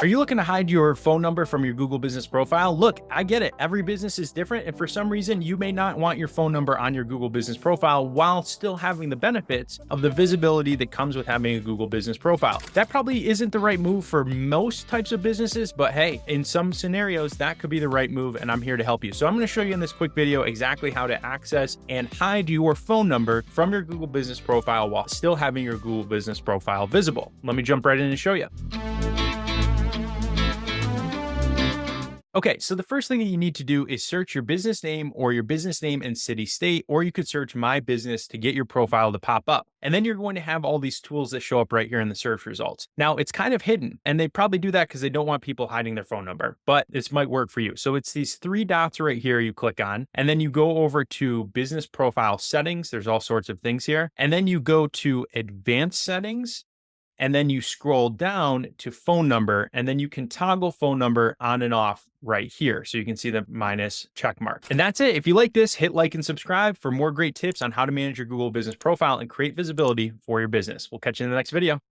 Are you looking to hide your phone number from your Google Business profile? Look, I get it. Every business is different. And for some reason, you may not want your phone number on your Google Business profile while still having the benefits of the visibility that comes with having a Google Business profile. That probably isn't the right move for most types of businesses, but hey, in some scenarios, that could be the right move. And I'm here to help you. So I'm going to show you in this quick video exactly how to access and hide your phone number from your Google Business profile while still having your Google Business profile visible. Let me jump right in and show you. Okay, so the first thing that you need to do is search your business name or your business name and city state, or you could search my business to get your profile to pop up. And then you're going to have all these tools that show up right here in the search results. Now it's kind of hidden, and they probably do that because they don't want people hiding their phone number, but this might work for you. So it's these three dots right here you click on, and then you go over to business profile settings. There's all sorts of things here. And then you go to advanced settings. And then you scroll down to phone number, and then you can toggle phone number on and off right here. So you can see the minus check mark. And that's it. If you like this, hit like and subscribe for more great tips on how to manage your Google Business profile and create visibility for your business. We'll catch you in the next video.